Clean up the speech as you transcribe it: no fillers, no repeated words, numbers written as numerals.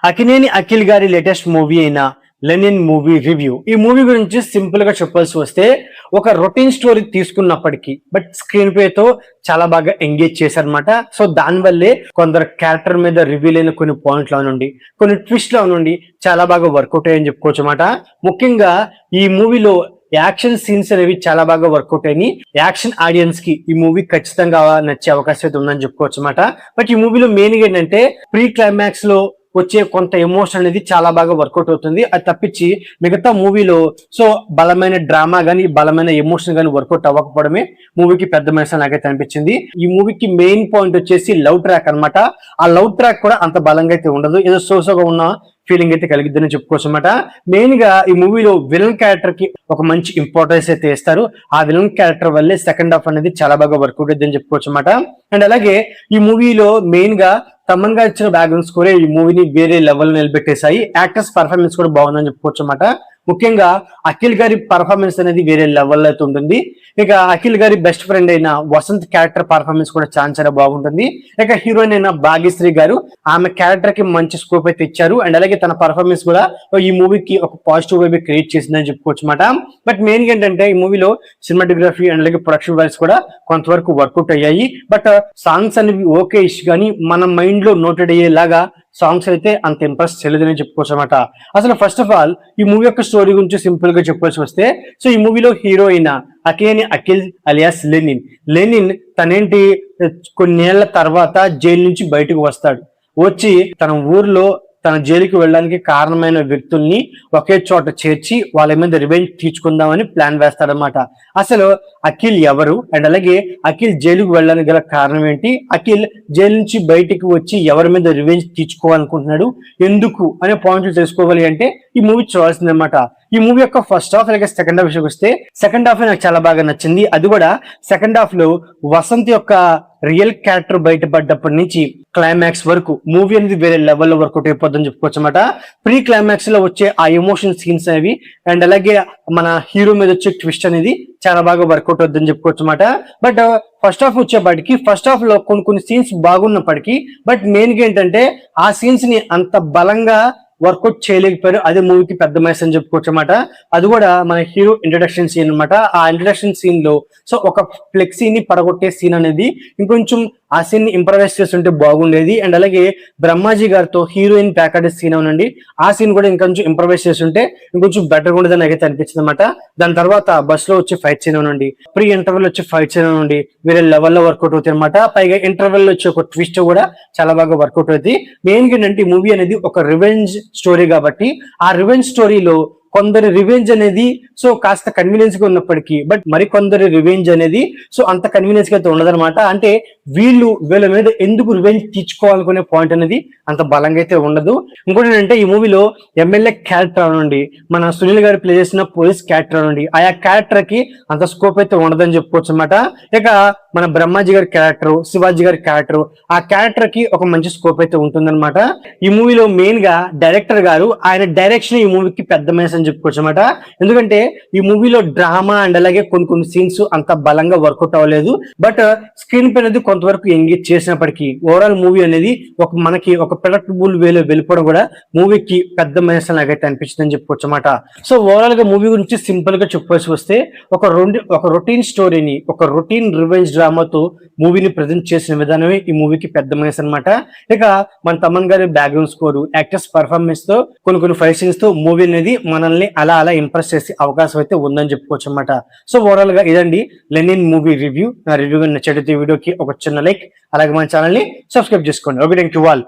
అకినేని అఖిల్ గారి latest movie అయిన Lenin movie review. ఈ మూవీ గురించి సింపుల్ గా చెప్పాల్సి వస్తే ఒక రొటీన్ స్టోరీ తీసుకున్నప్పటికీ బట్ స్క్రీన్ ప్లే తో చాలా బాగా ఎంగేజ్ చేశారనమాట. సో దానివల్లే కొందరు క్యారెక్టర్ మీద రివీల్ అయిన కొన్ని పాయింట్లు అవనండి, కొన్ని ట్విస్ట్ అవనండి చాలా బాగా వర్కౌట్ అయ్యని చెప్పుకోవచ్చు అనమాట. ముఖ్యంగా ఈ మూవీలో యాక్షన్ సీన్స్ అనేవి చాలా బాగా వర్కౌట్ అయినాయి. యాక్షన్ ఆడియన్స్ కి ఈ మూవీ ఖచ్చితంగా నచ్చే అవకాశం అయితే ఉందని చెప్పుకోవచ్చు అనమాట. బట్ ఈ మూవీలో మెయిన్ గా ఏంటంటే ప్రీ క్లైమాక్స్ లో వచ్చే కొంత ఎమోషన్ అనేది చాలా బాగా వర్కౌట్ అవుతుంది. అది తప్పించి మిగతా మూవీలో సో బలమైన డ్రామా గానీ బలమైన ఎమోషన్ గానీ వర్కౌట్ అవ్వకపోవడమే మూవీకి పెద్ద మనసు నాకైతే అనిపించింది. ఈ మూవీకి మెయిన్ పాయింట్ వచ్చేసి లవ్ ట్రాక్ అనమాట. ఆ లవ్ ట్రాక్ కూడా అంత బలంగా అయితే ఉండదు, ఏదో సోసోగా ఉన్న ఫీలింగ్ అయితే కలిగిద్దని చెప్పుకోవచ్చు అనమాట. మెయిన్ గా ఈ మూవీలో విలన్ క్యారెక్టర్ కి ఒక మంచి ఇంపార్టెన్స్ అయితే ఇస్తారు. ఆ విలన్ క్యారెక్టర్ వల్లే సెకండ్ హాఫ్ అనేది చాలా బాగా వర్కౌట్ అవుతుందని చెప్పుకోవచ్చు అనమాట. అండ్ అలాగే ఈ మూవీలో మెయిన్ గా తమన్ గా ఇచ్చిన బ్యాక్గ్రౌండ్ స్కోరే ఈ మూవీని వేరే లెవెల్ నిలబెట్టేశాయి. యాక్టర్స్ పర్ఫార్మెన్స్ కూడా బాగుందని చెప్పుకోవచ్చు అనమాట. ముఖ్యంగా అఖిల్ గారి పర్ఫార్మెన్స్ అనేది వేరే లెవెల్ అయితే ఉంటుంది. ఇక అఖిల్ గారి బెస్ట్ ఫ్రెండ్ అయిన వసంత్ క్యారెక్టర్ పర్ఫార్మెన్స్ కూడా చాలా బాగుంటుంది. ఇక హీరోయిన్ అయిన భాగ్యశ్రీ గారు ఆమె క్యారెక్టర్ కి మంచి స్కోప్ అయితే ఇచ్చారు. అండ్ అలాగే తన పర్ఫార్మెన్స్ కూడా ఈ మూవీకి ఒక పాజిటివ్ వైబ్ క్రియేట్ చేసిందని చెప్పుకోవచ్చు అనమాట. బట్ మెయిన్ ఏంటంటే ఈ మూవీలో సినిమాటోగ్రఫీ అండ్ అలాగే ప్రొడక్షన్ వైస్ కూడా కొంతవరకు వర్కౌట్ అయ్యాయి. బట్ సాంగ్స్ అనేవి ఓకే ఇష్ కానీ మన మైండ్ లో నోటెడ్ అయ్యేలాగా సాంగ్స్ అయితే అంత ఇంప్రెస్ చేయలేదని చెప్పుకోవచ్చు అనమాట. అసలు ఫస్ట్ ఆఫ్ ఆల్ ఈ మూవీ యొక్క స్టోరీ గురించి సింపుల్ గా చెప్పాల్సి వస్తే సో ఈ మూవీలో హీరో అయిన అకినేని అఖిల్ అలియాస్ లెనిన్ తనేంటి కొన్నేళ్ల తర్వాత జైలు నుంచి బయటకు వస్తాడు. వచ్చి తన ఊర్లో తన జైలుకి వెళ్ళడానికి కారణమైన వ్యక్తుల్ని ఒకే చోట చేర్చి వాళ్ళ మీద రివెంజ్ తీర్చుకుందామని ప్లాన్ వేస్తాడనమాట. అసలు అఖిల్ ఎవరు అండ్ అలాగే అఖిల్ జైలుకు వెళ్ళడానికి గల కారణం ఏంటి, అఖిల్ జైలు నుంచి బయటికి వచ్చి ఎవరి మీద రివెంజ్ తీర్చుకోవాలనుకుంటున్నాడు, ఎందుకు అనే పాయింట్లు తెలుసుకోవాలి అంటే ఈ మూవీ చూడాల్సిందనమాట. ఈ మూవీ యొక్క ఫస్ట్ హాఫ్ అలాగే సెకండ్ హాఫ్ విషయం వస్తే సెకండ్ హాఫ్ నాకు చాలా బాగా నచ్చింది. అది కూడా సెకండ్ హాఫ్ లో వసంత్ యొక్క రియల్ క్యారెక్టర్ బయటపడ్డప్పటి నుంచి క్లైమాక్స్ వరకు మూవీ అనేది వేరే లెవెల్లో వర్కౌట్ అయిపోద్దని చెప్పుకోవచ్చు అనమాట. ప్రీ క్లైమాక్స్ లో వచ్చే ఆ ఎమోషన్ సీన్స్ అనేవి అండ్ అలాగే మన హీరో మీద వచ్చే ట్విస్ట్ అనేది చాలా బాగా వర్కౌట్ అవుతుందని చెప్పుకోవచ్చు అనమాట. బట్ ఫస్ట్ హాఫ్ వచ్చేప్పటికి ఫస్ట్ హాఫ్ లో కొన్ని సీన్స్ బాగున్నప్పటికీ బట్ మెయిన్ గా ఏంటంటే ఆ సీన్స్ ని అంత బలంగా వర్కౌట్ చేయలేకపోయారు. అదే మూవీకి పెద్ద మైనస్ అని చెప్పుకోవచ్చు అనమాట. అది కూడా మన హీరో ఇంట్రడక్షన్ సీన్ అనమాట. ఆ ఇంట్రడక్షన్ సీన్ లో సో ఒక ఫ్లెక్సీని పడగొట్టే సీన్ అనేది ఇంకొంచెం ఆ సీన్ ని ఇంప్రవైజ్ చేస్తుంటే బాగుండేది. అండ్ అలాగే బ్రహ్మాజీ గారితో హీరోయిన్ ప్యాకెట్ సీన్ అవునండి, ఆ సీన్ కూడా ఇంకొంచెం ఇంప్రవైజ్ చేస్తుంటే ఇంకొంచెం బెటర్ ఉండేది నాకైతే అనిపించింది అనమాట. దాని తర్వాత బస్ లో వచ్చే ఫైట్ సీన్ అవునండి, ప్రీ ఇంటర్వెల్ వచ్చే ఫైట్ సీన్ అవునండి వేరే లెవెల్లో వర్కౌట్ అవుతాయి అనమాట. పైగా ఇంటర్వెల్ వచ్చే ఒక ట్విస్ట్ కూడా చాలా బాగా వర్కౌట్ అవుతుంది. మెయిన్ గా ఏంటంటే ఈ మూవీ అనేది ఒక రివెంజ్ స్టోరీ కాబట్టి ఆ రివెంజ్ స్టోరీలో కొందరి రివెంజ్ అనేది సో కాస్త కన్వీనియన్స్ గా ఉన్నప్పటికీ బట్ మరి కొందరి రివెంజ్ అనేది సో అంత కన్వీనియన్స్ గా అయితే ఉండదన్నమాట. అంటే వీళ్ళ మీద ఎందుకు రివెంజ్ తీర్చుకోవాలనుకునే పాయింట్ అనేది అంత బలంగా అయితే ఉండదు. ఇంకోటి ఏంటంటే ఈ మూవీలో ఎమ్మెల్యే క్యారెక్టర్ అనండి, మన సునీల్ గారు ప్లే చేసిన పోలీస్ క్యారెక్టర్ అనండి, ఆయా క్యారెక్టర్ కి అంత స్కోప్ అయితే ఉండదని చెప్పుకోవచ్చు అనమాట. ఇక మన బ్రహ్మాజీ గారి క్యారెక్టర్, శివాజీ గారి క్యారెక్టర్, ఆ క్యారెక్టర్ కి ఒక మంచి స్కోప్ అయితే ఉంటుందన్నమాట. ఈ మూవీలో మెయిన్ గా డైరెక్టర్ గారు ఆయన డైరెక్షన్ ఈ మూవీకి పెద్ద మైనస్ అని చెప్పుకోవచ్చు అనమాట. ఎందుకంటే ఈ మూవీలో డ్రామా అండ్ అలాగే కొన్ని సీన్స్ అంత బలంగా వర్కౌట్ అవ్వలేదు. బట్ స్క్రీన్ పై అనేది కొంతవరకు ఎంగేజ్ చేసినప్పటికీ ఓవరాల్ మూవీ అనేది మనకి ఒక ప్రొడక్టబుల్ వేలో వెళ్ళిపోవడం కూడా మూవీకి పెద్ద మైనస్ నాకైతే అనిపించింది అని చెప్పుకోవచ్చు అనమాట. సో ఓవరాల్ గా మూవీ గురించి సింపుల్ గా చెప్పాల్సి వస్తే ఒక రొటీన్ స్టోరీని ఒక రొటీన్ రివెంజ్ డ్రామాతో మూవీని ప్రజెంట్ చేసిన విధానమే ఈ మూవీకి పెద్ద మైనస్ అనమాట. ఇక మన తమన్ గారి బ్యాక్గ్రౌండ్ స్కోర్, యాక్టర్స్ పర్ఫార్మెన్స్ తో కొన్ని ఫైట్ సీన్స్ తో మూవీ అనేది మనల్ని అలా ఇంప్రెస్ చేసే అవకాశం అయితే ఉందని చెప్పుకోవచ్చు అనమాట. సో ఓవరాల్ గా ఇదండి లెనిన్ మూవీ రివ్యూ. నా రివ్యూ నచ్చే వీడియోకి ఒక చిన్న లైక్ అలాగే మన ఛానల్ ని సబ్స్క్రైబ్ చేసుకోండి. Okay, thank you all.